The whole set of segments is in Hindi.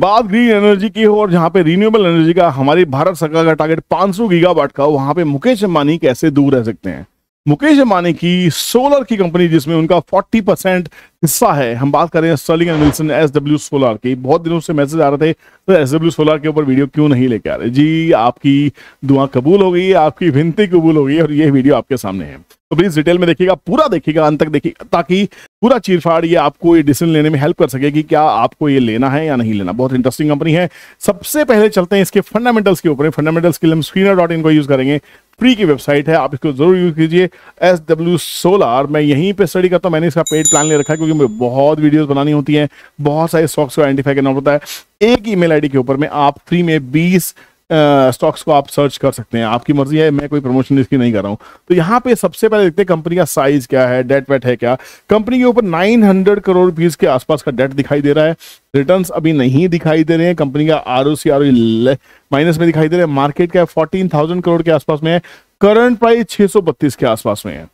बात ग्रीन एनर्जी की हो और जहां पे रिन्यूएबल एनर्जी का हमारी भारत सरकार का टारगेट 500 गीगावाट का, वहां पे मुकेश अंबानी कैसे दूर रह सकते हैं। मुकेश अंबानी की सोलर की कंपनी जिसमें उनका 40% हिस्सा है, हम बात कर रहे हैं Sterling and Wilson SW solar की। बहुत दिनों से मैसेज आ रहे थे तो एसडब्ल्यू सोलर के ऊपर वीडियो क्यों नहीं लेके आ रहे। जी, आपकी दुआ कबूल हो गई, आपकी विनती कबूल हो गई और ये वीडियो आपके सामने है। तो प्लीज डिटेल में देखिएगा, पूरा देखिएगा, अंत तक देखिएगा, ताकि पूरा चीरफाड़ ये आपको ये डिसीजन लेने में हेल्प कर सके कि क्या आपको ये लेना है या नहीं लेना। बहुत इंटरेस्टिंग कंपनी है। सबसे पहले चलते हैं इसके फंडामेंटल्स के ऊपर। फंडामेंटल्स के लिए हम screener.in को यूज करेंगे, फ्री की वेबसाइट है, आप इसको जरूर यूज कीजिए। एसडब्ल्यू सोलर मैं यहीं पे स्टडी करता हूं, मैंने इसका पेड प्लान ले रखा है क्योंकि मुझे बहुत वीडियोस बनानी होती हैं, बहुत सारे स्टॉक्स को आइडेंटिफाई करना होता है। एक ईमेल आईडी के ऊपर में आप फ्री में 20 स्टॉक्स को आप सर्च कर सकते हैं, आपकी मर्जी है, मैं कोई प्रमोशन इसकी नहीं कर रहा हूं। तो यहाँ पे सबसे पहले देखते हैं कंपनी का साइज क्या है, डेट वेट है क्या। कंपनी के ऊपर 900 करोड़ रुपीस के आसपास का डेट दिखाई दे रहा है। रिटर्न्स अभी नहीं दिखाई दे रहे हैं। कंपनी का आरओसी माइनस में दिखाई दे रहा है। मार्केट कैप 14,000 करोड़ के आसपास में है। करंट प्राइस 632 के आसपास में है।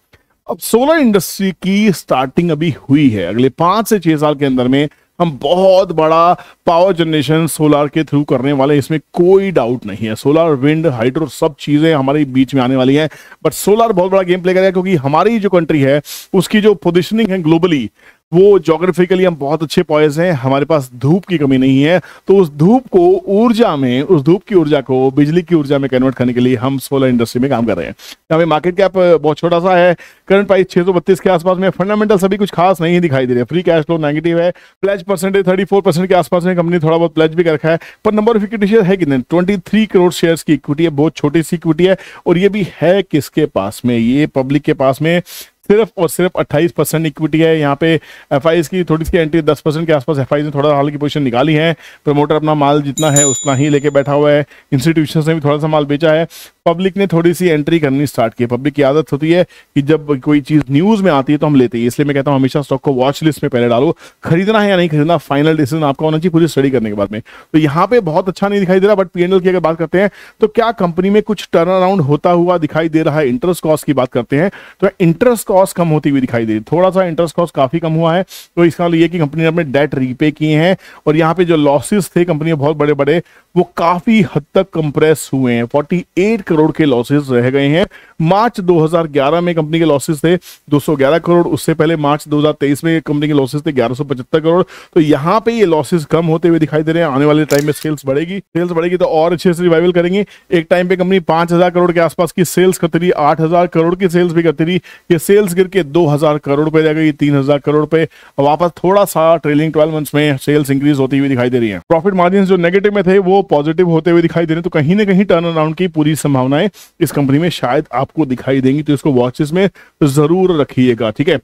अब सोलर इंडस्ट्री की स्टार्टिंग अभी हुई है, अगले 5 से 6 साल के अंदर में हम बहुत बड़ा पावर जनरेशन सोलर के थ्रू करने वाले, इसमें कोई डाउट नहीं है। सोलर, विंड, हाइड्रो सब चीजें हमारे बीच में आने वाली हैं। बट सोलर बहुत बड़ा गेम प्ले करेगा क्योंकि हमारी जो कंट्री है उसकी जो पोजीशनिंग है ग्लोबली, वो ज्योग्राफिकली हम बहुत अच्छे पॉइज हैं, हमारे पास धूप की कमी नहीं है। तो उस धूप को ऊर्जा में, उस धूप की ऊर्जा को बिजली की ऊर्जा में कन्वर्ट करने के लिए हम सोलर इंडस्ट्री में काम कर रहे हैं। यहाँ पे मार्केट कैप बहुत छोटा सा है, करंट प्राइस 632 के आसपास में। फंडामेंटल्स अभी कुछ खास नहीं दिखाई दे रहे। फ्री कैश फ्लो नेगेटिव है। प्लेज परसेंटेज 34% के आसपास में, कंपनी थोड़ा बहुत प्लेज भी कर रखा है। पर नंबर ऑफ इक्विटी शेयर है कितने, 23 करोड़ शेयर्स की इक्विटी है, बहुत छोटी सी इक्विटी है। और ये भी है किसके पास में, ये पब्लिक के पास में सिर्फ और सिर्फ 28% इक्विटी है। यहाँ पे एफआईज की थोड़ी सी एंट्री 10% के आसपास एफआईज ने थोड़ा हाल की पोजीशन निकाली है। प्रमोटर अपना माल जितना है उतना ही लेके बैठा हुआ है। इंस्टीट्यूशन ने भी थोड़ा सा माल बेचा है। पब्लिक ने थोड़ी सी एंट्री करनी स्टार्ट की। पब्लिक की आदत होती है कि जब कोई चीज न्यूज में आती है तो हम लेते हैं, इसलिए मैं कहता हूं हमेशा स्टॉक को वॉच लिस्ट में पहले डालो। खरीदना है या नहीं खरीदना फाइनल डिसीजन आपका होना चाहिए पूरी स्टडी करने के बाद में। तो यहाँ पे बहुत अच्छा नहीं दिखाई दे रहा। बट पीएनएल की अगर बात करते हैं तो क्या कंपनी में कुछ टर्न अराउंड होता हुआ दिखाई दे रहा है। इंटरेस्ट कॉस्ट की बात करते हैं तो इंटरेस्ट कॉस्ट कम होती हुई दिखाई दे रही, थोड़ा सा इंटरेस्ट कॉस्ट काफी कम हुआ है। तो इसका मतलब ये कि कंपनी ने अपने डेट रीपे किए हैं और यहाँ पे जो लॉसेस थे कंपनी बहुत बड़े बड़े, वो काफी हद तक कंप्रेस हुए हैं। 48 करोड़ के लॉसेस रह गए हैं। मार्च 2011 में कंपनी के लॉसेस थे 211 करोड़, उससे पहले मार्च 2023 में कंपनी के लॉसेस थे 1175 करोड़। तो यहाँ पे ये लॉसेस कम होते हुए दिखाई दे रहे हैं। आने वाले टाइम में सेल्स बढ़ेगी तो और अच्छे से रिवाइवल करेंगे। एक टाइम पे कंपनी 5,000 करोड़ के आसपास की सेल्स करती रही, 8,000 करोड़ की सेल्स भी करती रही। ये सेल्स गिर के 2,000 करोड़ पे रह गई, 3,000 करोड़ पे। वापस थोड़ा सा ट्रेलिंग 12 मंथ्स में सेल्स इंक्रीज होती हुई दिखाई दे रही है। प्रॉफिट मार्जिन जो नेगेटिव में थे वो पॉजिटिव होते हुए दिखाई दे रहे हैं। तो कहीं ना कहीं टर्न अराउंड की पूरी संभावनाएं इस कंपनी में शायद आपको दिखाई देंगी। तो इसको वॉचेस में जरूर रखिएगा, ठीक है।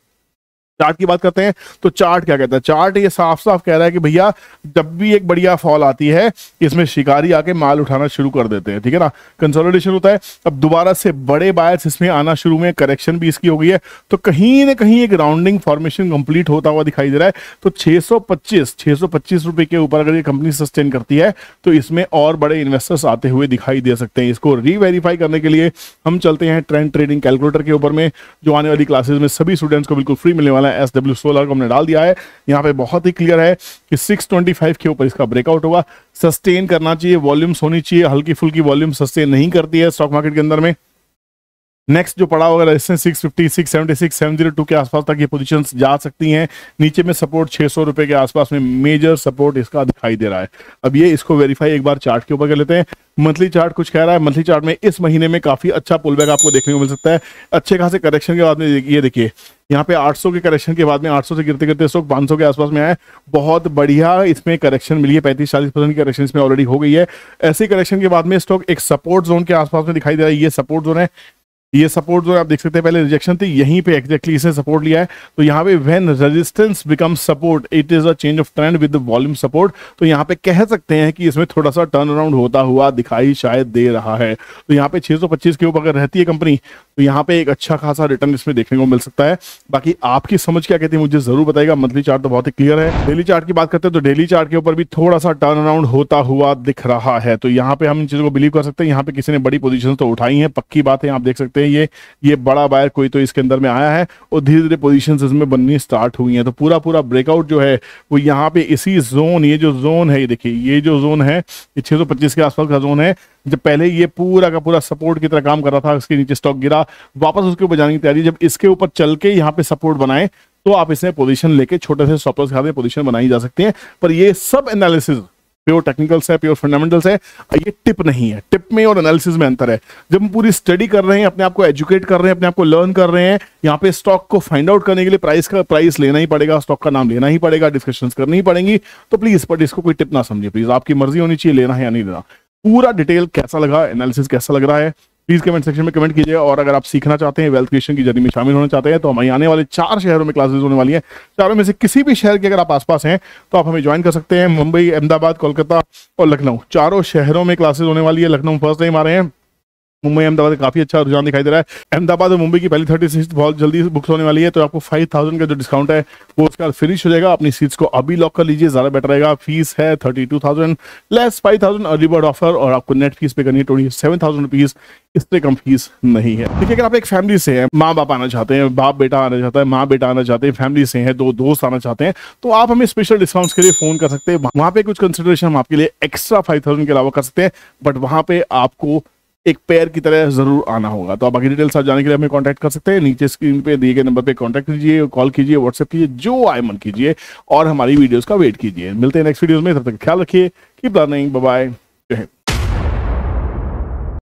चार्ट की बात करते हैं तो चार्ट क्या कहता है। चार्ट ये साफ साफ कह रहा है कि भैया जब भी एक बढ़िया फॉल आती है इसमें शिकारी आके माल उठाना शुरू कर देते हैं, ठीक है ना। कंसोलिडेशन होता है, अब दोबारा से बड़े बायर्स इसमें आना शुरू में, करेक्शन भी इसकी हो गई है। तो कहीं ना कहीं एक राउंडिंग फॉर्मेशन कंप्लीट होता हुआ दिखाई दे रहा है। तो 625 रुपए के ऊपर अगर ये कंपनी सस्टेन करती है तो इसमें और बड़े इन्वेस्टर्स आते हुए दिखाई दे सकते हैं। इसको रीवेरीफाई करने के लिए हम चलते हैं ट्रेंड ट्रेडिंग कैलकुलेटर के ऊपर में, जो आने वाली क्लासेस में सभी स्टूडेंट्स को बिल्कुल फ्री मिलने वाला है। एसडब्ल्यू सोलर को हमने डाल दिया है। यहाँ पे बहुत ही क्लियर है कि 625 के ऊपर इसका ब्रेकआउट होगा, सस्टेन करना चाहिए, वॉल्यूम्स होनी चाहिए। हल्की फुल्की वॉल्यूम सस्टेन नहीं करती है स्टॉक मार्केट के अंदर में। नेक्स्ट जो पड़ा होगा रेजिस्टेंस 650, 676, 702 के आसपास तक ये पोजीशंस जा सकती हैं। नीचे में सपोर्ट 600 रुपए के आसपास में मेजर सपोर्ट इसका दिखाई दे रहा है। अब ये इसको वेरीफाई एक बार चार्ट के ऊपर कर लेते हैं। मंथली चार्ट कुछ कह रहा है। मंथली चार्ट में इस महीने में काफी अच्छा पुलबैक आपको देखने को मिल सकता है। अच्छे खासे करेक्शन के बाद में ये देखिए यहाँ पे 800 के करेक्शन के बाद में 800 से गिरते गिरते स्टॉक 500 के आसपास में आया। बहुत बढ़िया इसमें करेक्शन मिली है, 35-40% की करेक्शन इसमें ऑलरेडी हो गई है। ऐसी करेक्शन के बाद में स्टॉक एक सपोर्ट जोन के आसपास में दिखाई दे रहा है। ये सपोर्ट जोन है, ये सपोर्ट जो आप देख सकते हैं पहले रिजेक्शन थी, यहीं पे एग्जैक्टली इसने सपोर्ट लिया है। तो यहाँ पे when resistance become support it is a change of trend with the volume support. तो यहाँ पे कह सकते हैं कि इसमें थोड़ा सा टर्न अराउंड होता हुआ दिखाई शायद दे रहा है। तो यहाँ पे 625 के ऊपर अगर रहती है कंपनी तो यहाँ पे एक अच्छा खासा रिटर्न इसमें देखने को मिल सकता है। बाकी आपकी समझ क्या कहती है मुझे जरूर बताइएगा। मंथली चार्ट तो बहुत ही क्लियर है। डेली चार्ट की बात करते हैं तो डेली चार्ट के ऊपर भी थोड़ा सा टर्न अराउंड होता हुआ दिख रहा है। तो यहाँ पे हम इन चीजों को बिलीव कर सकते हैं। यहाँ पे किसी ने बड़ी पोजीशन तो उठाई है, पक्की बात है। आप देख सकते हैं हैं ये बड़ा बायर कोई तो इसके अंदर में आया है और धीरे धीरे पोजीशंस इसमें बननी स्टार्ट हुई हैं। तो पूरा ब्रेकआउट जो है वो यहाँ पे इसी जोन, ये जो जोन है, ये देखिए ये जो जोन है ये 625 के आसपास का जोन है। जब पहले ये पूरा का पूरा सपोर्ट की तरह काम कर रहा था, इसके नीचे स्टॉक गिरा, वापस उसके ऊपर जाने की तैयारी, जब इसके ऊपर चल के यहाँ पे सपोर्ट बनाए तो आप इसमें पोजीशन लेके छोटे से स्टॉप लॉस के साथ पोजीशन बनाई जा सकती है। पर ये सब एनालिसिस प्योर टेक्निकल्स है, प्योर फंडामेंटल्स है, ये टिप नहीं है। टिप में और एनालिसिस में अंतर है। जब हम पूरी स्टडी कर रहे हैं, अपने आप को एजुकेट कर रहे हैं, अपने आप को लर्न कर रहे हैं, यहाँ पे स्टॉक को फाइंड आउट करने के लिए प्राइस लेना ही पड़ेगा, स्टॉक का नाम लेना ही पड़ेगा, डिस्कशंस करनी ही पड़ेंगी। तो प्लीज बट इसको कोई टिप ना समझिए, प्लीज आपकी मर्जी होनी चाहिए लेना है या नहीं लेना। पूरा डिटेल कैसा लगा, एनालिसिस कैसा लग रहा है, प्लीज कमेंट सेक्शन में कमेंट कीजिए। और अगर आप सीखना चाहते हैं, वेल्थ क्रिएशन की जर्नी में शामिल होना चाहते हैं, तो हमारी आने वाले 4 शहरों में क्लासेस होने वाली है। चारों में से किसी भी शहर के अगर आप आसपास हैं तो आप हमें ज्वाइन कर सकते हैं। मुंबई, अहमदाबाद, कोलकाता और लखनऊ, चारों शहरों में क्लासेस होने वाली है। लखनऊ फर्स्ट टाइम आ रहे हैं, मुंबई अहमदाबाद काफी अच्छा रुझान दिखाई दे रहा है। अहमदाबाद और मुंबई की पहली 30 सीट्स बहुत जल्दी बुक होने वाली है, तो आपको 5000 का जो डिस्काउंट है वो उसका फिनिश हो जाएगा। अपनी सीट्स को अभी लॉक कर लीजिए, ज्यादा बेटर रहेगा। फीस है 32,000 लेस 5,000 अर्ली बर्ड ऑफर, और आपको नेट फीस पे करनी है 27,000 रुपीज, इससे कम फीस नहीं है। देखिए, अगर आप एक फैमिली से हैं, माँ बाप आना चाहते हैं, बाप बेटा आना चाहता है, माँ बेटा आना चाहते हैं, फैमिली से हैं, 2 दोस्त आना चाहते हैं, तो आप हमें स्पेशल डिस्काउंट्स के लिए फोन कर सकते हैं। वहां पे कुछ कंसिडरेशन हम आपके लिए एक्स्ट्रा 5,000 के अलावा कर सकते हैं, बट वहां पे आपको एक पेयर की तरह जरूर आना होगा। तो आप बाकी डिटेल्स आप जाने के लिए हमें कांटेक्ट कर सकते हैं। नीचे स्क्रीन पे दिए गए नंबर पे कांटेक्ट कीजिए, कॉल कीजिए, व्हाट्सएप कीजिए, जो आए मन कीजिए, और हमारी वीडियोस का वेट कीजिए। मिलते हैं नेक्स्ट वीडियोस में, तब तक ख्याल रखिए, कीप लर्निंग, बाय बाय, जय हिंद।